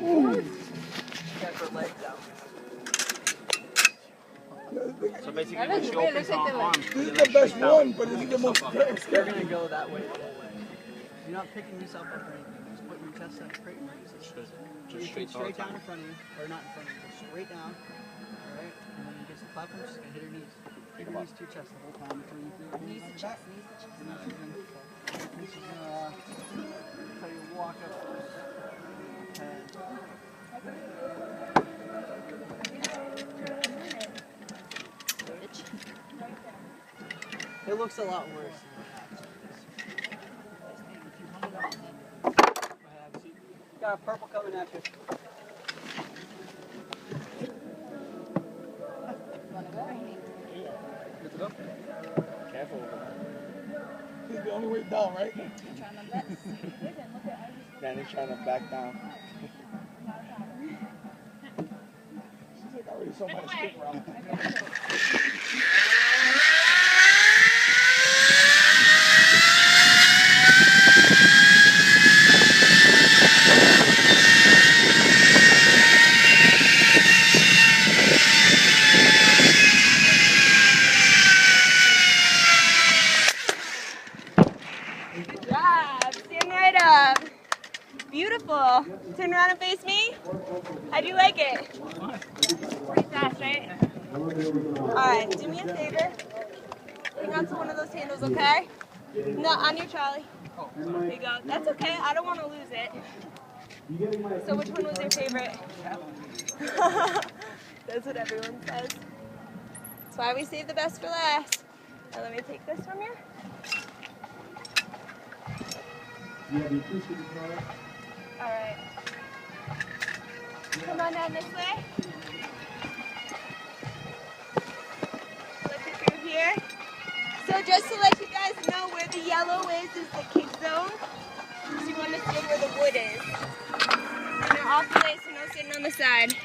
So basically, when she opens her arms, This is the best one, but this is the most scary. You're gonna go that way. You're not picking yourself up or anything. Just put your chest up straight and raise it. Just Straight down in front of you, or not in front of you, go straight down. All right, and then you get to the platform, just gonna hit her knees. Hit your knees to your chest the whole time until you feel your knees to chest. And then she's gonna tell you to walk up. It looks a lot worse. Got a purple coming at you. Good to go? Careful. This is the only way down, right? I'm trying my best. Danny's trying to back down. She's like, I already saw my escape route. Good job. Stand right up. Beautiful. Turn around and face me. How'd you like it? Pretty fast, right? Alright, do me a favor. Hang on to one of those handles, okay? No, on your trolley. There you go. That's okay. I don't want to lose it. So which one was your favorite? That's what everyone says. That's why we save the best for last. Now let me take this from you. Alright. Come on down this way. Let you through here. So just to let you guys know where the yellow is the kick zone. So you want to sit where the wood is. And you're off the way, so no sitting on the side.